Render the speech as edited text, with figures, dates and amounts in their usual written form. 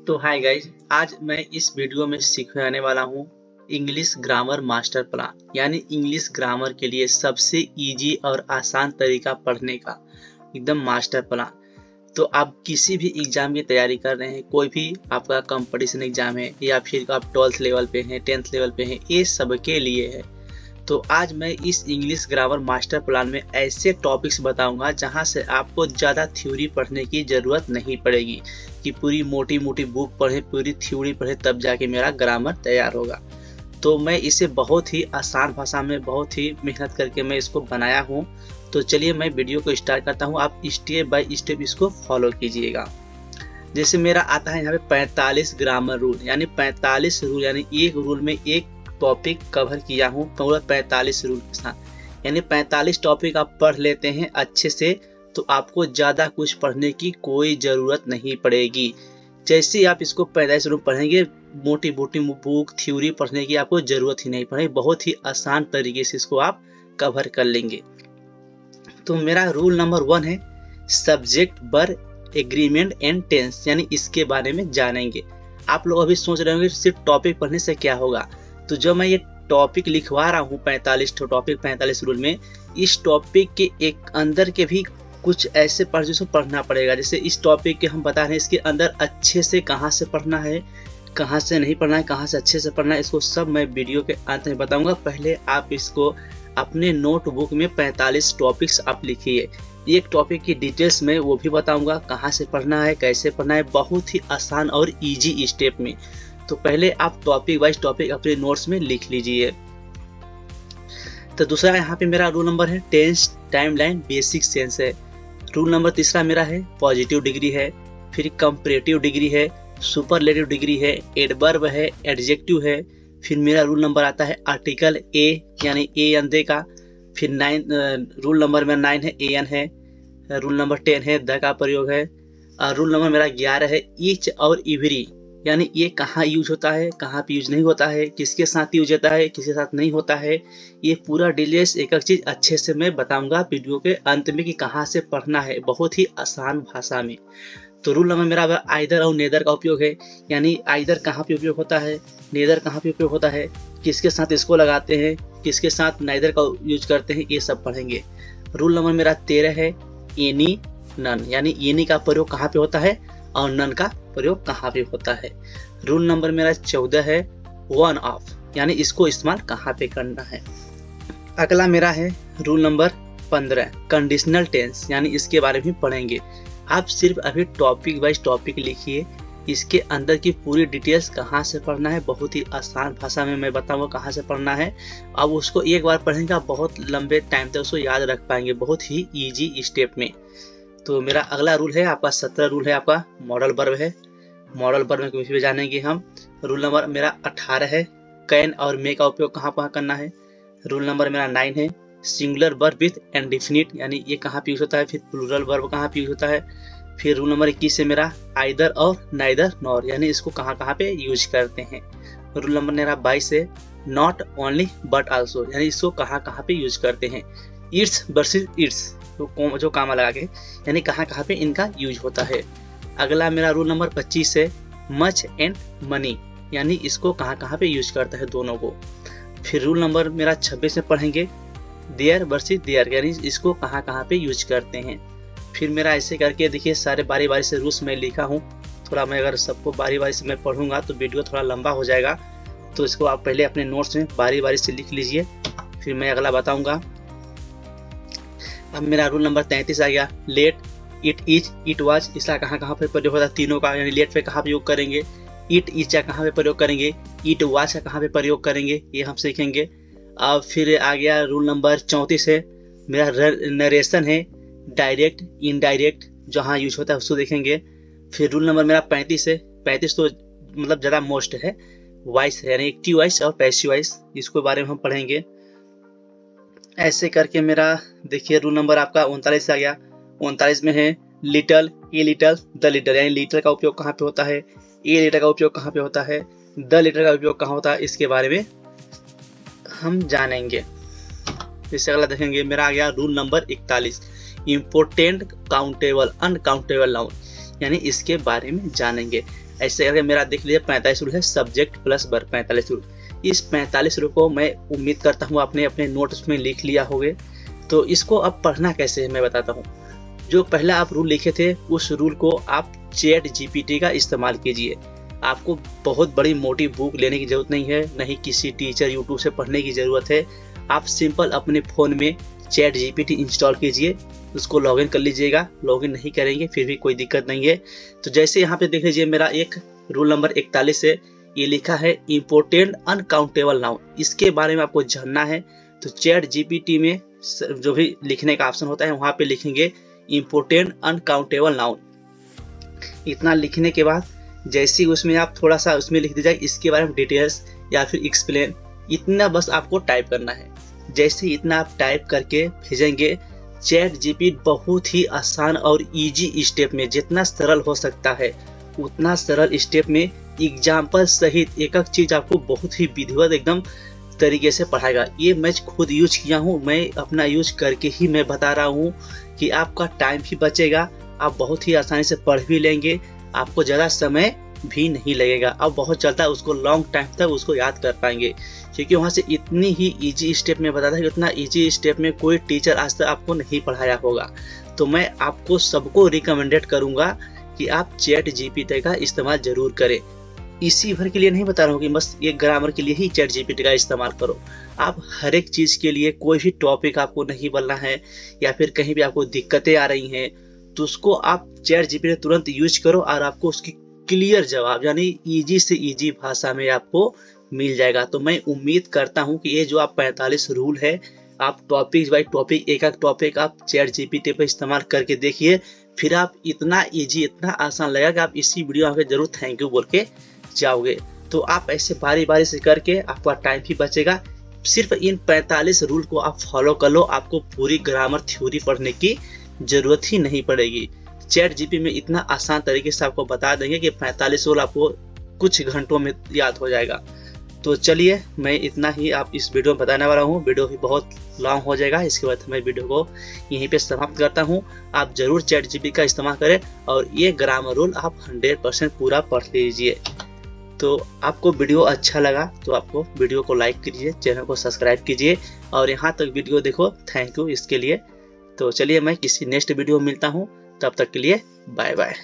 तो hi guys, आज मैं इस वीडियो में सिखाने वाला हूँ इंग्लिश ग्रामर मास्टर प्लान, यानी इंग्लिश ग्रामर के लिए सबसे इजी और आसान तरीका पढ़ने का एकदम मास्टर प्लान। तो आप किसी भी एग्जाम की तैयारी कर रहे हैं, कोई भी आपका कंपटीशन एग्जाम है या फिर आप 12th लेवल पे हैं, 10th लेवल पे हैं, ये सबके लिए है। तो आज मैं इस इंग्लिश ग्रामर मास्टर प्लान में ऐसे टॉपिक्स बताऊंगा जहां से आपको ज़्यादा थ्योरी पढ़ने की ज़रूरत नहीं पड़ेगी कि पूरी मोटी मोटी बुक पढ़े, पूरी थ्योरी पढ़े तब जाके मेरा ग्रामर तैयार होगा। तो मैं इसे बहुत ही आसान भाषा में बहुत ही मेहनत करके मैं इसको बनाया हूँ। तो चलिए मैं वीडियो को स्टार्ट करता हूँ, आप स्टेप बाय स्टेप इसको फॉलो कीजिएगा। जैसे मेरा आता है यहाँ पे 45 ग्रामर रूल, यानी 45 रूल, यानी एक रूल में एक टॉपिक कवर किया हूँ पूरा 45 रूल के साथ। यानी 45 टॉपिक आप पढ़ लेते हैं अच्छे से तो आपको ज़्यादा कुछ पढ़ने की कोई ज़रूरत नहीं पड़ेगी। जैसे आप इसको 45 रूल पढ़ेंगे, मोटी मोटी बुक थ्योरी पढ़ने की आपको ज़रूरत ही नहीं पड़ेगी, बहुत ही आसान तरीके से इसको आप कवर कर लेंगे। तो मेरा रूल नंबर 1 है subject verb agreement and tense, यानी इसके बारे में जानेंगे। आप लोग अभी सोच रहे होंगे सिर्फ टॉपिक पढ़ने से क्या होगा। तो जो मैं ये टॉपिक लिखवा रहा हूँ 45 टॉपिक 45 रूल में, इस टॉपिक के एक अंदर के भी कुछ ऐसे जिसको पढ़ना पड़ेगा। जैसे इस टॉपिक के हम बता रहे हैं इसके अंदर अच्छे से कहाँ से पढ़ना है, कहाँ से नहीं पढ़ना है, कहाँ से अच्छे से पढ़ना है, इसको सब मैं वीडियो के अंत में बताऊंगा। पहले आप इसको अपने नोटबुक में 45 टॉपिक्स आप लिखिए। एक टॉपिक की डिटेल्स में वो भी बताऊंगा कहाँ से पढ़ना है, कैसे पढ़ना है, बहुत ही आसान और ईजी स्टेप में। तो पहले आप टॉपिक वाइज टॉपिक अपने नोट्स में लिख लीजिए। तो दूसरा यहाँ पे मेरा रूल नंबर है टेंस टाइमलाइन बेसिक सेंस है। रूल नंबर तीसरा मेरा है पॉजिटिव डिग्री है, फिर कंपैरेटिव डिग्री है, सुपरलेटिव डिग्री है, एडवर्ब है, एडजेक्टिव है। फिर मेरा रूल नंबर आता है आर्टिकल ए, यानी ए अंधे का। फिर रूल नंबर मेरा 9 है एन है। रूल नंबर 10 है द का प्रयोग है। और रूल नंबर मेरा 11 है ईच और एवरी, यानी ये कहाँ यूज होता है, कहाँ पे यूज नहीं होता है, किसके साथ यूज होता है, किसके साथ नहीं होता है। ये पूरा डिटेल्स एक एक चीज़ अच्छे से मैं बताऊंगा वीडियो के अंत में कि कहाँ से पढ़ना है, बहुत ही आसान भाषा में। तो रूल नंबर मेरा आइदर और नेदर का उपयोग है, यानी आइदर कहाँ पे उपयोग होता है, नेदर कहाँ पे उपयोग होता है, किसके साथ इसको लगाते हैं, किसके साथ नाइदर का यूज करते हैं, ये सब पढ़ेंगे। रूल नंबर मेरा 13 है एनी नन, यानी एनी का प्रयोग कहाँ पे होता है और नन का प्रयोग कहाँ पे होता है। रूल नंबर मेरा 14 है वन ऑफ, यानी इसको इस्तेमाल कहाँ पे करना है। अगला मेरा है रूल नंबर 15 कंडीशनल टेंस, यानी इसके बारे में पढ़ेंगे। आप सिर्फ अभी टॉपिक वाइज टॉपिक लिखिए, इसके अंदर की पूरी डिटेल्स कहाँ से पढ़ना है बहुत ही आसान भाषा में मैं बताऊंगा कहाँ से पढ़ना है। अब उसको एक बार पढ़ेंगे आप बहुत लंबे टाइम तक उसको याद रख पाएंगे, बहुत ही ईजी स्टेप में। तो मेरा अगला रूल है आपका 17 रूल है आपका मॉडल वर्ब है। मॉडल वर्ब में कुछ भी जानेंगे हम। रूल नंबर मेरा 18 है कैन और मे का उपयोग कहाँ कहाँ करना है। रूल नंबर मेरा 9 है सिंगुलर वर्ब विथ इंडेफिनिट, यानी ये कहाँ पे यूज होता है, फिर प्लूरल वर्ब कहाँ पे यूज होता है। फिर रूल नंबर 21 है मेरा आइदर और नाइदर नॉर, यानी इसको कहाँ कहाँ पे यूज करते हैं। रूल नंबर मेरा 22 है नॉट ओनली बट आल्सो, यानी इसको कहाँ कहाँ पे यूज करते हैं। इट्स वर्सेस इट्स जो कामा लगा के, यानी कहाँ कहाँ पे इनका यूज होता है। अगला मेरा रूल नंबर 25 है मच एंड मनी, यानी इसको कहाँ कहाँ पे यूज करता है दोनों को। फिर रूल नंबर मेरा 26 में पढ़ेंगे देयर वर्सेस देयर, यानी इसको कहाँ कहाँ पे यूज करते हैं। फिर मेरा ऐसे करके देखिए सारे बारी बारी से रूल्स मैं लिखा हूँ। थोड़ा मैं अगर सबको बारी बारी से मैं पढ़ूंगा तो वीडियो थोड़ा लंबा हो जाएगा, तो इसको आप पहले अपने नोट्स में बारी बारी से लिख लीजिए, फिर मैं अगला बताऊंगा। अब मेरा रूल नंबर 33 आ गया let it is it was, इसका कहाँ कहाँ पे प्रयोग होता है तीनों का, यानी लेट पे कहाँ प्रयोग करेंगे, इट इज का कहाँ पे प्रयोग करेंगे, इट वाज का कहाँ पे प्रयोग करेंगे, ये हम सीखेंगे। अब फिर आ गया रूल नंबर 34 है मेरा नरेशन है डायरेक्ट इनडायरेक्ट, जहाँ यूज होता है उसको देखेंगे। फिर रूल नंबर मेरा 35 है, 35 तो मतलब ज़्यादा मोस्ट है वॉइस है, यानी एक्टिव वॉइस और पैसिव वॉइस, इसको बारे में हम पढ़ेंगे। ऐसे करके मेरा देखिए रूल नंबर आपका 39 आ गया। 39 में है little a little the little, यानी लिटल का उपयोग कहाँ पे होता है, ए लिटल का उपयोग कहाँ पे होता है, द लिटल का उपयोग कहाँ होता है, इसके बारे में हम जानेंगे। इससे अगला देखेंगे मेरा आ गया rule number 41 important countable uncountable noun, यानी इसके बारे में जानेंगे। ऐसे करके मेरा देख लीजिए 45 रूल है, सब्जेक्ट प्लस वर्ब 45 रूल। इस 45 रूल को मैं उम्मीद करता हूँ आपने अपने नोट्स में लिख लिया होगे। तो इसको अब पढ़ना कैसे है मैं बताता हूँ। जो पहला आप रूल लिखे थे उस रूल को आप चैट जीपीटी का इस्तेमाल कीजिए। आपको बहुत बड़ी मोटी बुक लेने की जरूरत नहीं है, नहीं किसी टीचर यूट्यूब से पढ़ने की ज़रूरत है। आप सिंपल अपने फ़ोन में चैट जीपीटी इंस्टॉल कीजिए, उसको लॉगिन कर लीजिएगा। लॉगिन नहीं करेंगे फिर भी कोई दिक्कत नहीं है। तो जैसे यहाँ पे देख लीजिए मेरा एक रूल नंबर 41 है, ये लिखा है इम्पोर्टेंट अनकाउंटेबल नाउन। इसके बारे में आपको जानना है तो चैट जीपीटी में जो भी लिखने का ऑप्शन होता है वहाँ पे लिखेंगे इम्पोर्टेंट अनकाउंटेबल नाउन। इतना लिखने के बाद जैसे ही उसमें आप थोड़ा सा उसमें लिख दीजिए इसके बारे में डिटेल्स या फिर एक्सप्लेन, इतना बस आपको टाइप करना है। जैसे इतना आप टाइप करके भेजेंगे, चैट जीपीटी बहुत ही आसान और इजी स्टेप में, जितना सरल हो सकता है उतना सरल स्टेप में एग्जाम्पल सहित एक एक चीज़ आपको बहुत ही विधिवत एकदम तरीके से पढ़ाएगा। ये मैं खुद यूज किया हूँ, मैं अपना यूज करके ही मैं बता रहा हूँ कि आपका टाइम भी बचेगा, आप बहुत ही आसानी से पढ़ भी लेंगे, आपको ज़्यादा समय भी नहीं लगेगा। अब बहुत चलता उसको लॉन्ग टाइम तक उसको याद कर पाएंगे, क्योंकि वहाँ से इतनी ही इजी स्टेप में बताता है कि उतना इजी स्टेप में कोई टीचर आज तक आपको नहीं पढ़ाया होगा। तो मैं आपको सबको रिकमेंडेड करूँगा कि आप चैट जीपीटी का इस्तेमाल ज़रूर करें। इसी भर के लिए नहीं बता रहा हूँ कि बस ये ग्रामर के लिए ही चैट जीपीटी का इस्तेमाल करो। आप हर एक चीज़ के लिए, कोई भी टॉपिक आपको नहीं बोलना है या फिर कहीं भी आपको दिक्कतें आ रही हैं तो उसको आप चैट जीपीटी तुरंत यूज करो और आपको उसकी क्लियर जवाब यानी इजी से इजी भाषा में आपको मिल जाएगा। तो मैं उम्मीद करता हूँ कि ये जो आप 45 रूल है आप टॉपिक बाई टॉपिक एक एक टॉपिक आप चैट जीपीटी पर इस्तेमाल करके देखिए, फिर आप इतना इजी इतना आसान लगेगा कि आप इसी वीडियो में जरूर थैंक यू बोल के जाओगे। तो आप ऐसे बारी बारी से करके आपका टाइम भी बचेगा। सिर्फ इन 45 रूल को आप फॉलो कर लो, आपको पूरी ग्रामर थ्योरी पढ़ने की ज़रूरत ही नहीं पड़ेगी। चैट जीपीटी में इतना आसान तरीके से आपको बता देंगे कि 45 रूल आपको कुछ घंटों में याद हो जाएगा। तो चलिए मैं इतना ही आप इस वीडियो में बताने वाला हूँ। वीडियो भी बहुत लॉन्ग हो जाएगा, इसके बाद मैं वीडियो को यहीं पे समाप्त करता हूँ। आप ज़रूर चैट जीपीटी का इस्तेमाल करें और ये ग्रामर रूल आप 100% पूरा पढ़ लीजिए। तो आपको वीडियो अच्छा लगा तो आपको वीडियो को लाइक कीजिए, चैनल को सब्सक्राइब कीजिए और यहाँ तक वीडियो देखो, थैंक यू इसके लिए। तो चलिए मैं किसी नेक्स्ट वीडियो में मिलता हूँ, तब तक के लिए बाय बाय।